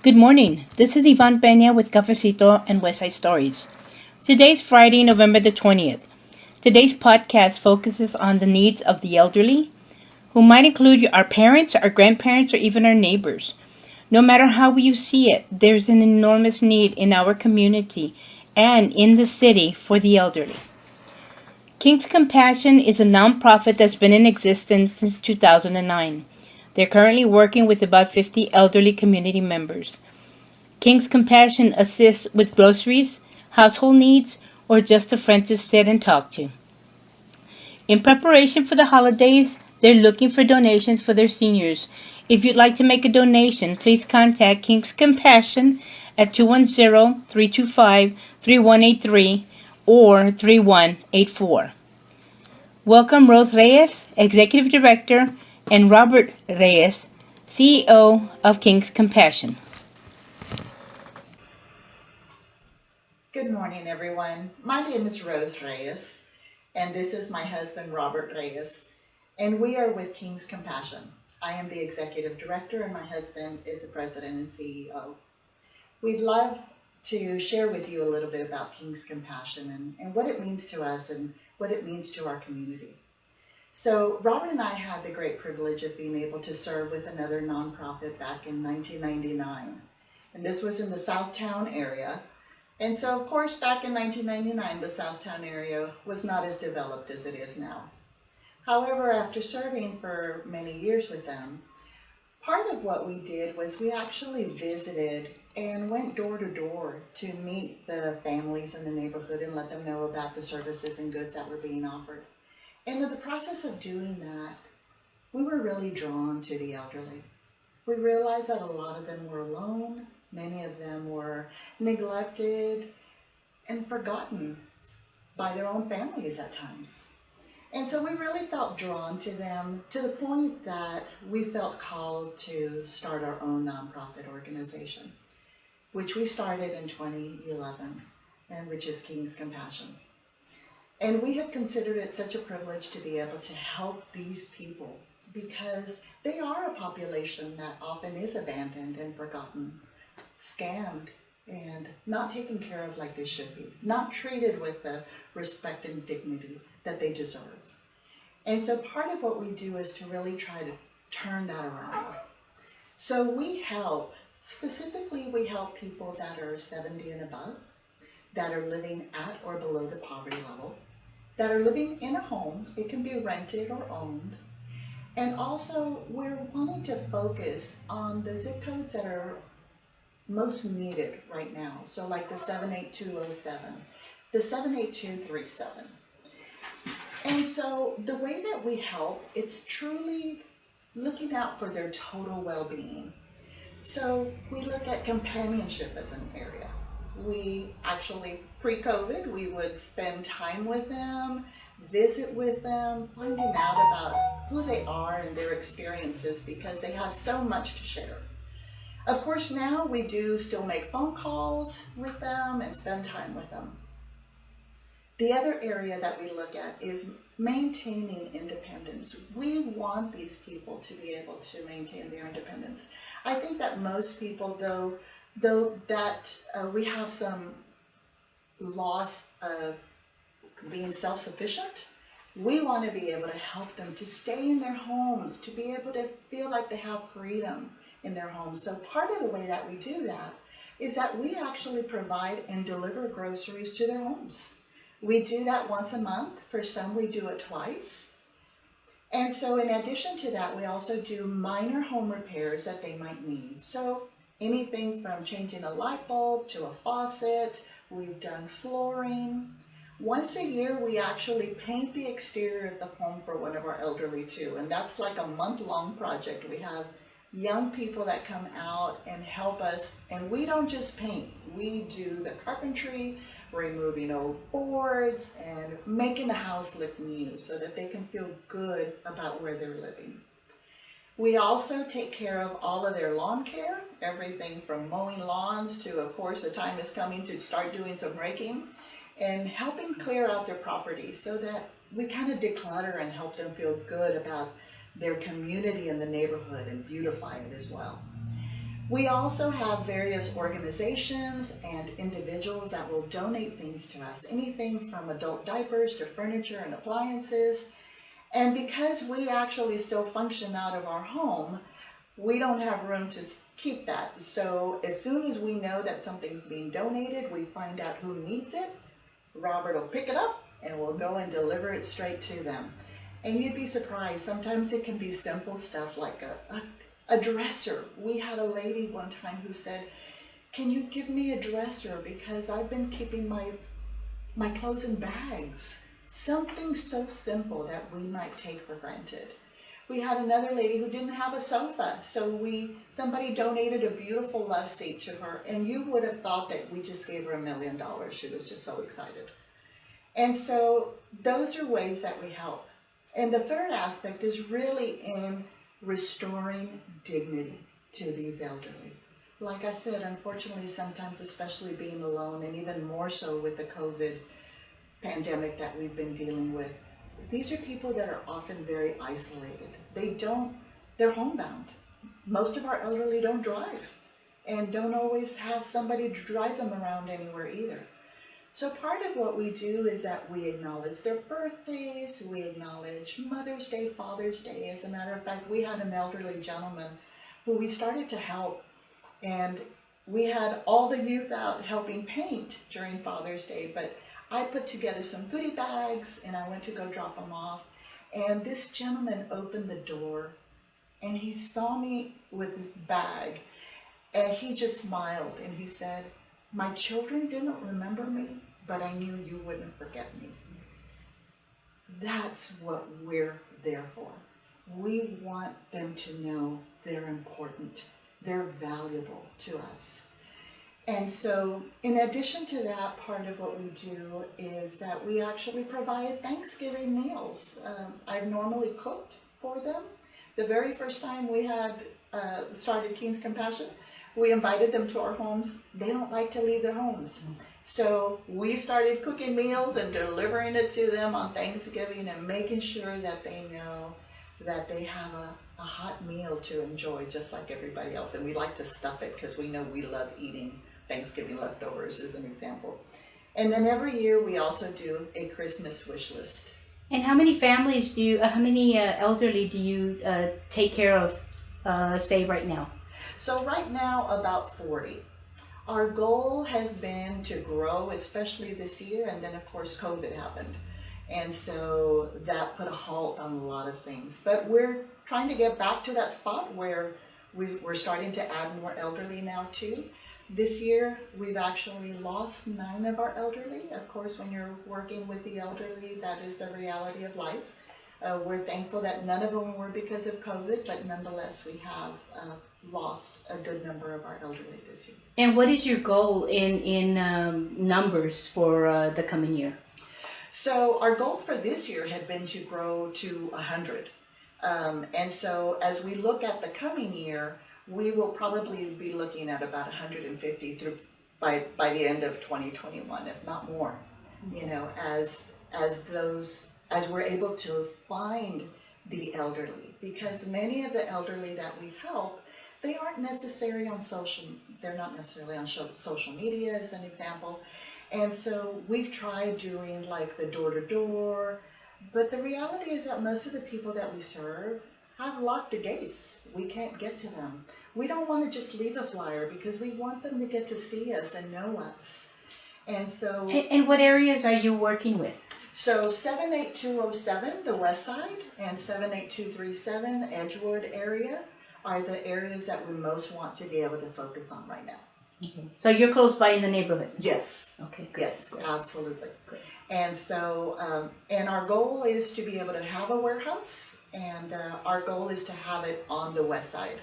Good morning. This is Ivan Peña with Cafecito and Westside Stories. Today's Friday, November the 20th. Today's podcast focuses on the needs of the elderly, who might include our parents, our grandparents, or even our neighbors. No matter how you see it, there's an enormous need in our community and in the city for the elderly. King's Compassion is a nonprofit that's been in existence since 2009. They're currently working with about 50 elderly community members. King's Compassion assists with groceries, household needs, or just a friend to sit and talk to. In preparation for the holidays, they're looking for donations for their seniors. If you'd like to make a donation, please contact King's Compassion at 210-325-3183 or 3184. Welcome Rose Reyes, Executive Director, and Robert Reyes, CEO of King's Compassion. Good morning, everyone. My name is Rose Reyes, and this is my husband, Robert Reyes, and we are with King's Compassion. I am the Executive Director, and my husband is the President and CEO. We'd love to share with you a little bit about King's Compassion and what it means to us and what it means to our community. So Robert and I had the great privilege of being able to serve with another nonprofit back in 1999. And this was in the Southtown area. And so, of course, back in 1999, the Southtown area was not as developed as it is now. However, after serving for many years with them, part of what we did was we actually visited and went door to door to meet the families in the neighborhood and let them know about the services and goods that were being offered. And in the process of doing that, we were really drawn to the elderly. We realized that a lot of them were alone. Many of them were neglected and forgotten by their own families at times. And so we really felt drawn to them to the point that we felt called to start our own nonprofit organization, which we started in 2011, and which is King's Compassion. And we have considered it such a privilege to be able to help these people because they are a population that often is abandoned and forgotten, scammed, and not taken care of like they should be, not treated with the respect and dignity that they deserve. And so part of what we do is to really try to turn that around. So we help, specifically we help people that are 70 and above, that are living at or below the poverty level, that are living in a home. It can be rented or owned. And also we're wanting to focus on the zip codes that are most needed right now. So like the 78207, the 78237. And so the way that we help, it's truly looking out for their total well-being. So we look at companionship as an area. We actually, pre-COVID, we would spend time with them, visit with them, finding out about who they are and their experiences because they have so much to share. Of course, now we do still make phone calls with them and spend time with them. The other area that we look at is maintaining independence. We want these people to be able to maintain their independence. I think that most people, though that we have some loss of being self-sufficient, we want to be able to help them to stay in their homes, to be able to feel like they have freedom in their homes. So part of the way that we do that is that we actually provide and deliver groceries to their homes. We do that once a month. For some, we do it twice. And so in addition to that, we also do minor home repairs that they might need. So anything from changing a light bulb to a faucet, we've done flooring. Once a year, we actually paint the exterior of the home for one of our elderly too. And that's like a month-long project. We have young people that come out and help us. And we don't just paint. We do the carpentry, removing old boards, and making the house look new so that they can feel good about where they're living. We also take care of all of their lawn care, everything from mowing lawns to, of course, the time is coming to start doing some raking and helping clear out their property so that we kind of declutter and help them feel good about their community and the neighborhood and beautify it as well. We also have various organizations and individuals that will donate things to us, anything from adult diapers to furniture and appliances. And because we actually still function out of our home, we don't have room to keep that. So as soon as we know that something's being donated, we find out who needs it. Robert will pick it up and we'll go and deliver it straight to them. And you'd be surprised, sometimes it can be simple stuff like a dresser. We had a lady one time who said, "Can you give me a dresser because I've been keeping my clothes in bags." Something so simple that we might take for granted. We had another lady who didn't have a sofa, so somebody donated a beautiful love seat to her, and you would have thought that we just gave her $1 million. She was just so excited. And so those are ways that we help. And the third aspect is really in restoring dignity to these elderly. Like I said, unfortunately, sometimes, especially being alone, and even more so with the COVID pandemic that we've been dealing with, these are people that are often very isolated. They're homebound. Most of our elderly don't drive and don't always have somebody to drive them around anywhere either. So part of what we do is that we acknowledge their birthdays, we acknowledge Mother's Day, Father's Day. As a matter of fact, we had an elderly gentleman who we started to help, and we had all the youth out helping paint during Father's Day, but I put together some goodie bags and I went to go drop them off. And this gentleman opened the door and he saw me with this bag and he just smiled and he said, "My children didn't remember me, but I knew you wouldn't forget me." That's what we're there for. We want them to know they're important, they're valuable to us. And so in addition to that, part of what we do is that we actually provide Thanksgiving meals. I've normally cooked for them. The very first time we had started King's Compassion, we invited them to our homes. They don't like to leave their homes. So we started cooking meals and delivering it to them on Thanksgiving and making sure that they know that they have a hot meal to enjoy just like everybody else. And we like to stuff it because we know we love eating Thanksgiving leftovers, as an example. And then every year we also do a Christmas wish list. And how many families how many elderly do you take care of, say right now? So right now, about 40. Our goal has been to grow, especially this year, and then of course COVID happened. And so that put a halt on a lot of things. But we're trying to get back to that spot where we're starting to add more elderly now too. This year, we've actually lost 9 of our elderly. Of course, when you're working with the elderly, that is the reality of life. We're thankful that none of them were because of COVID, but nonetheless, we have lost a good number of our elderly this year. And what is your goal in numbers for the coming year? So our goal for this year had been to grow to 100. And so as we look at the coming year, we will probably be looking at about 150 by the end of 2021, if not more. You know, as we're able to find the elderly, because many of the elderly that we help, they aren't necessarily on social. They're not necessarily on social media, as an example. And so we've tried doing like the door-to-door, but the reality is that most of the people that we serve have locked gates. We can't get to them. We don't want to just leave a flyer because we want them to get to see us and know us. And so... And what areas are you working with? So 78207, the Westside, and 78237, Edgewood area, are the areas that we most want to be able to focus on right now. Okay. So you're close by in the neighborhood? Yes. Okay. Good. Yes, Good. absolutely. Good. And so, and our goal is to be able to have a warehouse, and our goal is to have it on the west side,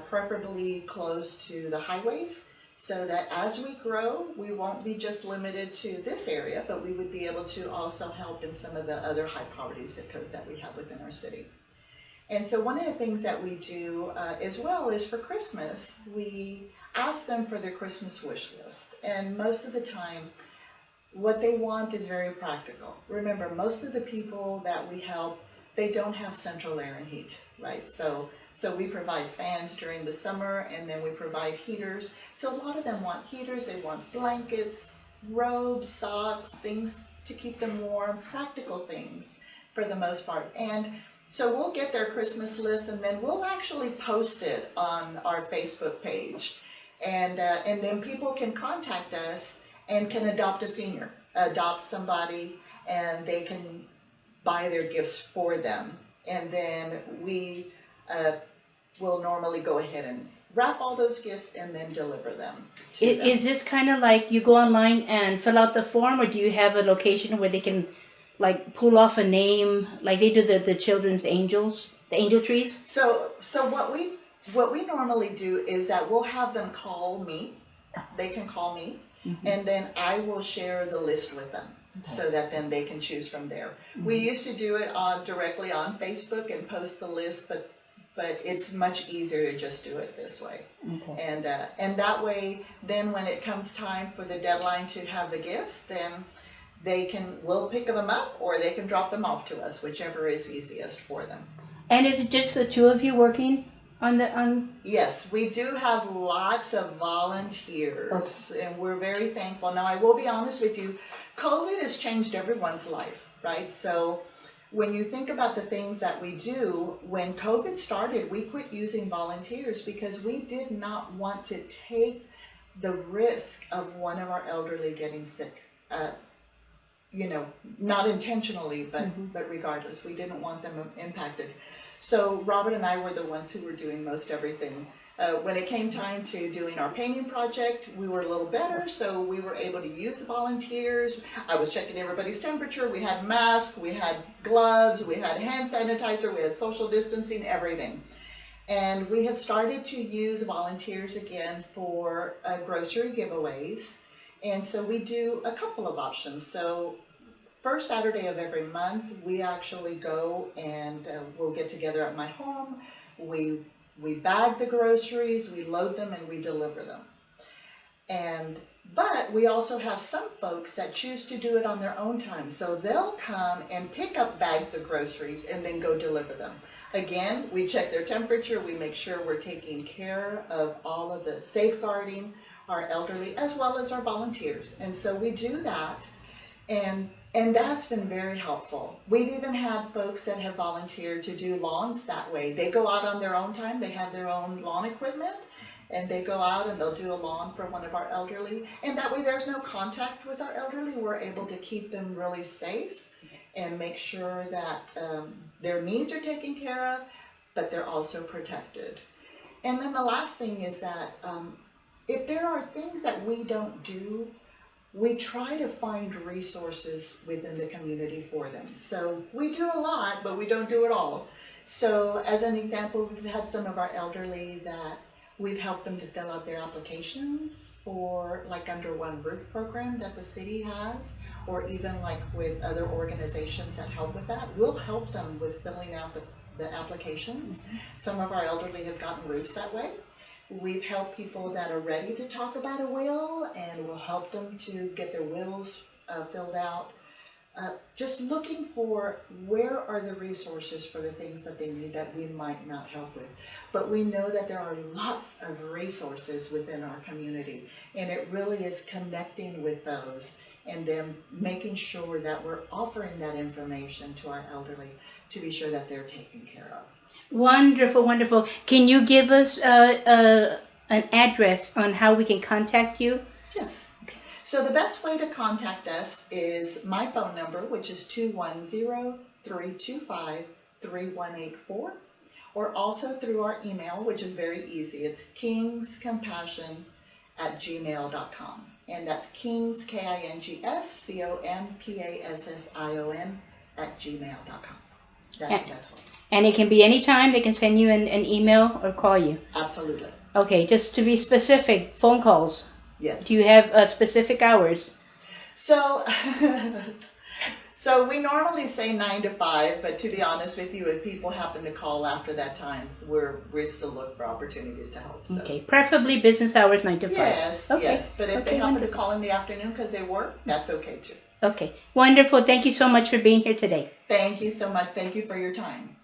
preferably close to the highways, so that as we grow, we won't be just limited to this area, but we would be able to also help in some of the other high poverty zip codes that we have within our city. And so one of the things that we do as well is for Christmas, we ask them for their Christmas wish list. And most of the time, what they want is very practical. Remember, most of the people that we help, they don't have central air and heat, right? So we provide fans during the summer, and then we provide heaters. So a lot of them want heaters, they want blankets, robes, socks, things to keep them warm, practical things for the most part. And so we'll get their Christmas list, and then we'll actually post it on our Facebook page. And then people can contact us and can adopt a senior, adopt somebody, and they can buy their gifts for them. And then we will normally go ahead and wrap all those gifts and then deliver them to them. Is this kind of like you go online and fill out the form, or do you have a location where they can like pull off a name like they do the children's angels, the angel trees? So what we normally do is that we'll have them call me. They can call me, and then I will share the list with them. So that then they can choose from there. We used to do it directly on Facebook and post the list, but it's much easier to just do it this way. And that way, then when it comes time for the deadline to have the gifts, then we'll pick them up, or they can drop them off to us, whichever is easiest for them. And is it just the two of you working on? Yes, we do have lots of volunteers, and we're very thankful. Now, I will be honest with you, COVID has changed everyone's life, right? So when you think about the things that we do, when COVID started, we quit using volunteers because we did not want to take the risk of one of our elderly getting sick. Not intentionally, but regardless, we didn't want them impacted. So Robert and I were the ones who were doing most everything. When it came time to doing our painting project, we were a little better, so we were able to use the volunteers. I was checking everybody's temperature. We had masks, we had gloves, we had hand sanitizer, we had social distancing, everything. And we have started to use volunteers again for grocery giveaways. And so we do a couple of options. So first Saturday of every month, we actually go and we'll get together at my home. We bag the groceries, we load them, and we deliver them. But we also have some folks that choose to do it on their own time. So they'll come and pick up bags of groceries and then go deliver them. Again, we check their temperature, we make sure we're taking care of all of the safeguarding our elderly as well as our volunteers. And so we do that, and that's been very helpful. We've even had folks that have volunteered to do lawns that way. They go out on their own time, they have their own lawn equipment, and they go out and they'll do a lawn for one of our elderly. And that way there's no contact with our elderly. We're able to keep them really safe and make sure that their needs are taken care of, but they're also protected. And then the last thing is that if there are things that we don't do, we try to find resources within the community for them. So we do a lot, but we don't do it all. So as an example, we've had some of our elderly that we've helped them to fill out their applications for like Under One Roof program that the city has, or even like with other organizations that help with that. We'll help them with filling out the applications. Some of our elderly have gotten roofs that way. We've helped people that are ready to talk about a will, and we'll help them to get their wills filled out. Just looking for where are the resources for the things that they need that we might not help with. But we know that there are lots of resources within our community, and it really is connecting with those and then making sure that we're offering that information to our elderly to be sure that they're taken care of. Wonderful, wonderful. Can you give us an address on how we can contact you? Yes. So the best way to contact us is my phone number, which is 210-325-3184, or also through our email, which is very easy. It's kingscompassion@gmail.com. And that's Kings, KINGS, COMPASSION @gmail.com. That's the best one. And it can be any time. They can send you an email or call you. Absolutely. Okay, just to be specific, phone calls. Yes. Do you have specific hours? So we normally say 9 to 5, but to be honest with you, if people happen to call after that time, we're still looking for opportunities to help. So. Okay, preferably business hours 9 to 5. Yes, okay. yes. But if they happen to call in the afternoon because they work, that's okay too. Okay, wonderful. Thank you so much for being here today. Thank you so much. Thank you for your time.